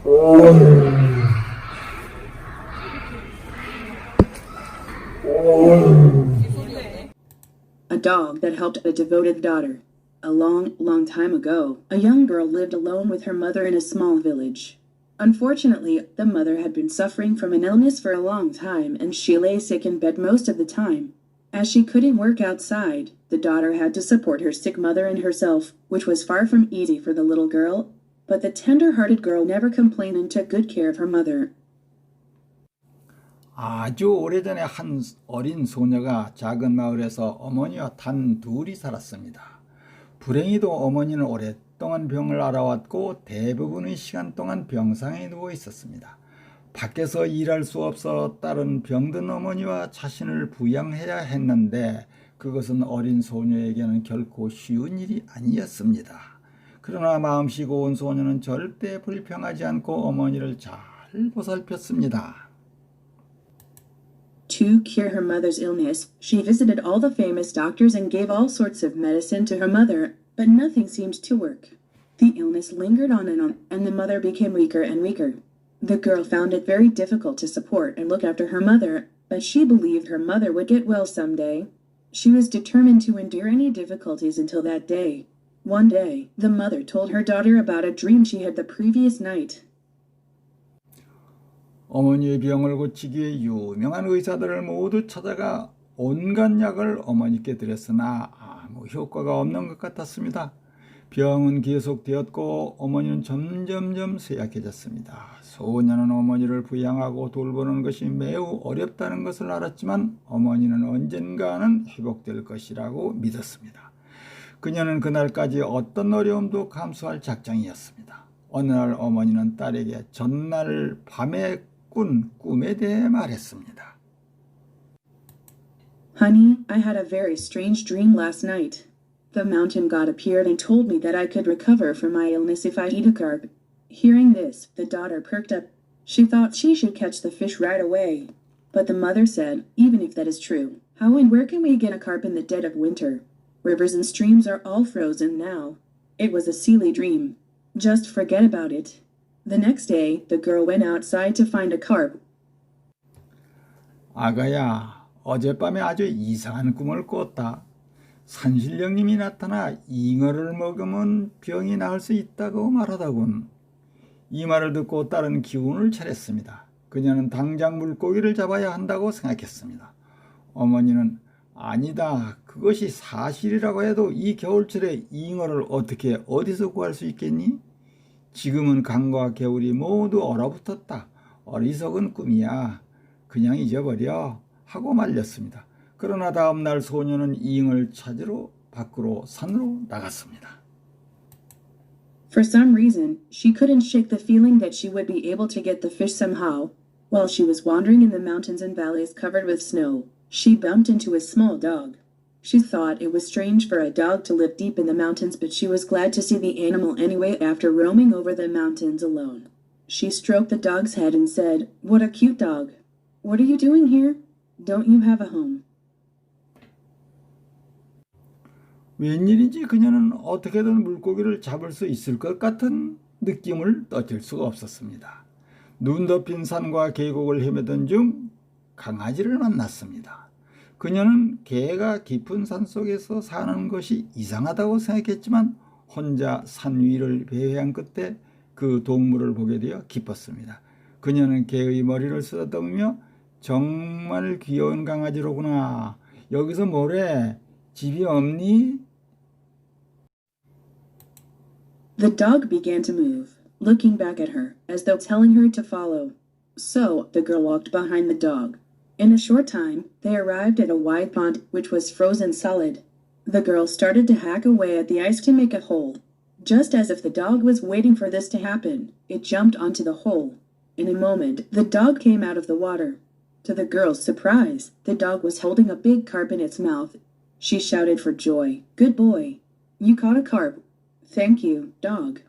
A dog that helped a devoted daughter. A long, long time ago, a young girl lived alone with her mother in a small village. Unfortunately, the mother had been suffering from an illness for a long time and she lay sick in bed most of the time. As she couldn't work outside, the daughter had to support her sick mother and herself, which was far from easy for the little girl. But the tender-hearted girl never complained and took good care of her mother. 아주 오래전에 한 어린 소녀가 작은 마을에서 어머니와 단 둘이 살았습니다. 불행히도 어머니는 오랫동안 병을 앓아왔고 대부분의 시간 동안 병상에 누워 있었습니다. 밖에서 일할 수 없어 딸은 병든 어머니와 자신을 부양해야 했는데 그것은 어린 소녀에게는 결코 쉬운 일이 아니었습니다. 그러나 마음씨 고운 소녀는 절대 불평하지 않고 어머니를 잘 보살폈습니다. To cure her mother's illness, she visited all the famous doctors and gave all sorts of medicine to her mother, but nothing seemed to work. The illness lingered on, and the mother became weaker and weaker. The girl found it very difficult to support and look after her mother, but she believed her mother would get well someday. She was determined to endure any difficulties until that day. One day, the mother told her daughter about a dream she had the previous night. 어머니의 병을 고치기 위해 유명한 의사들을 모두 찾아가 온갖 약을 어머니께 드렸으나 아무 효과가 없는 것 같았습니다. 병은 계속되었고 어머니는 점점점 쇠약해졌습니다. 소녀는 어머니를 부양하고 돌보는 것이 매우 어렵다는 것을 알았지만 어머니는 언젠가는 회복될 것이라고 믿었습니다. 그녀는 그날까지 어떤 어려움도 감수할 작정이었습니다. 어느 날 어머니는 딸에게 전날 밤에 꾼 꿈에 대해 말했습니다. Honey, I had a very strange dream last night. The mountain god appeared and told me that I could recover from my illness if I eat a carp. Hearing this, the daughter perked up. She thought she should catch the fish right away. But the mother said, even if that is true, how and where can we get a carp in the dead of winter? Rivers and streams are all frozen now. It was a silly dream. Just forget about it. The next day, the girl went outside to find a carp. 아가야, 어젯밤에 아주 이상한 꿈을 꿨다. 산신령님이 나타나 잉어를 먹으면 병이 나을 수 있다고 말하더군. 이 말을 듣고 딸은 기운을 차렸습니다. 그녀는 당장 물고기를 잡아야 한다고 생각했습니다. 어머니는 아니다. 그것이 사실이라고 해도 이 겨울철에 잉어를 어떻게 어디서 구할 수 있겠니? 지금은 강과 겨울이 모두 얼어붙었다. 어리석은 꿈이야. 그냥 잊어버려. 하고 말렸습니다. 그러나 다음 날 소녀는 잉어를 찾으러 밖으로 산으로 나갔습니다. For some reason, she couldn't shake the feeling that she would be able to get the fish somehow. While she was wandering in the mountains and valleys covered with snow, she bumped into a small dog. She thought it was strange for a dog to live deep in the mountains, but she was glad to see the animal anyway after roaming over the mountains alone. She stroked the dog's head and said, "What a cute dog. What are you doing here? Don't you have a home?" 웬일인지 그녀는 어떻게든 물고기를 잡을 수 있을 것 같은 느낌을 떠질 수가 없었습니다. 눈 덮인 산과 계곡을 헤매던 중 강아지를 만났습니다. 그녀는 개가 깊은 산속에서 사는 것이 이상하다고 생각했지만 혼자 산 위를 배회한 끝에 그 동물을 보게 되어 기뻤습니다. 그녀는 개의 머리를 쓰다듬으며 정말 귀여운 강아지로구나. 여기서 뭐래? 집이 없니? The dog began to move, looking back at her, as though telling her to follow. So, the girl walked behind the dog. In a short time, they arrived at a wide pond which was frozen solid. The girl started to hack away at the ice to make a hole. Just as if the dog was waiting for this to happen, it jumped onto the hole. In a moment, the dog came out of the water. To the girl's surprise, the dog was holding a big carp in its mouth. She shouted for joy. "Good boy. You caught a carp. Thank you, dog."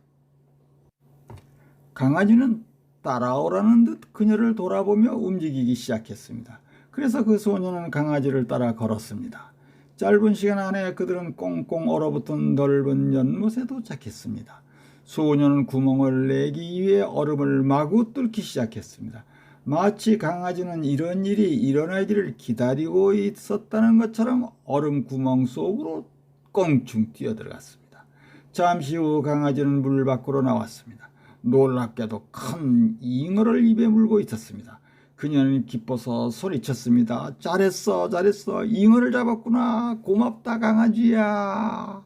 강아지는 따라오라는 듯 그녀를 돌아보며 움직이기 시작했습니다. 그래서 그 소녀는 강아지를 따라 걸었습니다. 짧은 시간 안에 그들은 꽁꽁 얼어붙은 넓은 연못에 도착했습니다. 소녀는 구멍을 내기 위해 얼음을 마구 뚫기 시작했습니다. 마치 강아지는 이런 일이 일어나기를 기다리고 있었다는 것처럼 얼음 구멍 속으로 껑충 뛰어들어갔습니다. 잠시 후 강아지는 물 밖으로 나왔습니다. 놀랍게도 큰 잉어를 입에 물고 있었습니다. 그녀는 기뻐서 소리쳤습니다. 잘했어, 잘했어. 잉어를 잡았구나. 고맙다, 강아지야.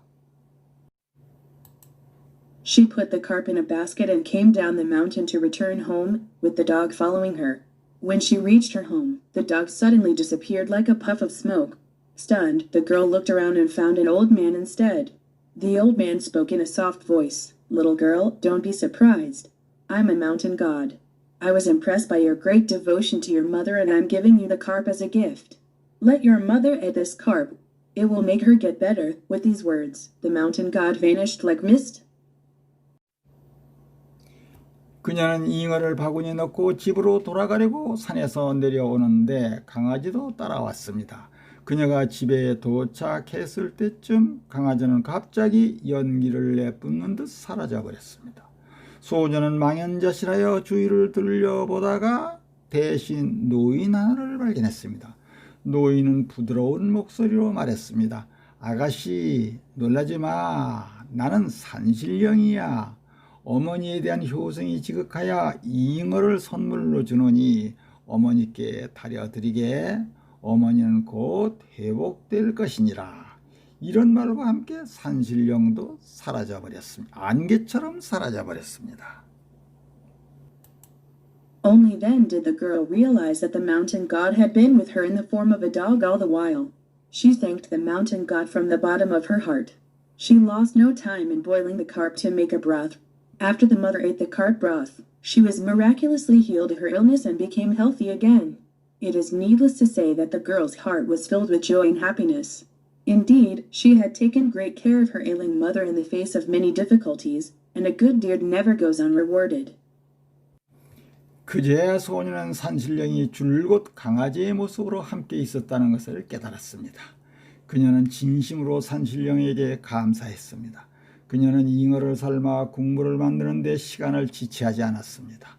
She put the carp in a basket and came down the mountain to return home, with the dog following her. When she reached her home, the dog suddenly disappeared like a puff of smoke. Stunned, the girl looked around and found an old man instead. The old man spoke in a soft voice. Little girl, don't be surprised. I'm a mountain god. I was impressed by your great devotion to your mother and I'm giving you the carp as a gift. Let your mother eat this carp. It will make her get better. With these words, the mountain god vanished like mist. 그녀는 잉어를 바구니에 넣고 집으로 돌아가려고 산에서 내려오는데 강아지도 따라왔습니다. 그녀가 집에 도착했을 때쯤 강아지는 갑자기 연기를 내뿜는 듯 사라져버렸습니다. 소녀는 망연자실하여 주위를 들려보다가 대신 노인 하나를 발견했습니다. 노인은 부드러운 목소리로 말했습니다. 아가씨, 놀라지 마. 나는 산신령이야. 어머니에 대한 효성이 지극하여 잉어를 선물로 주노니 어머니께 다려드리게. 어머니는 곧 회복될 것이니라. 이런 말과 함께 산신령도 사라져버렸습니다. 안개처럼 사라져버렸습니다. Only then did the girl realize that the mountain god had been with her in the form of a dog all the while. She thanked the mountain god from the bottom of her heart. She lost no time in boiling the carp to make a broth. After the mother ate the carp broth, she was miraculously healed of her illness and became healthy again. It is needless to say that the girl's heart was filled with joy and happiness. Indeed, she had taken great care of her ailing mother in the face of many difficulties, and a good deed never goes unrewarded. 그제야 소녀는 산신령이 줄곧 강아지의 모습으로 함께 있었다는 것을 깨달았습니다. 그녀는 진심으로 산신령에게 감사했습니다. 그녀는 잉어를 삶아 국물을 만드는 데 시간을 지체하지 않았습니다.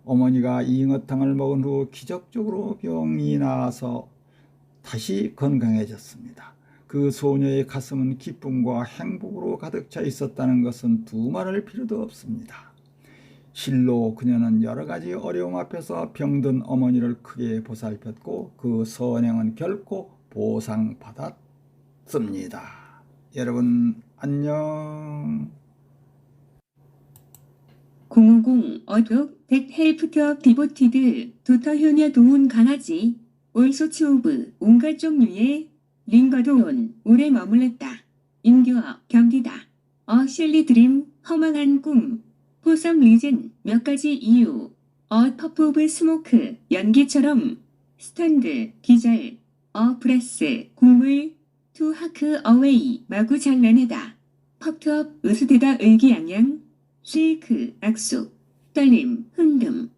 어머니가 잉어탕을 먹은 후 기적적으로 병이 나아서 다시 건강해졌습니다. 그 소녀의 가슴은 기쁨과 행복으로 가득 차 있었다는 것은 두말할 필요도 없습니다. 실로 그녀는 여러 가지 어려움 앞에서 병든 어머니를 크게 보살폈고 그 선행은 결코 보상받았습니다. 여러분 안녕. 050 어독 덱 헬프트업 디보티드 도터 효녀 도운 강아지 올소츠 오브 온갖 종류의 링거도온 오래 머물렀다. 인규어 경기다. 어 셸리 드림 허망한 꿈 포섬 리즌 몇 가지 이유 어 퍼프 오브 스모크 연기처럼 스턴드 기절 어 브레스 국물 투 하크 어웨이 마구 장난하다. 퍽트업 으스대다 의기양양 쉐이크 악수 떨림 흔듦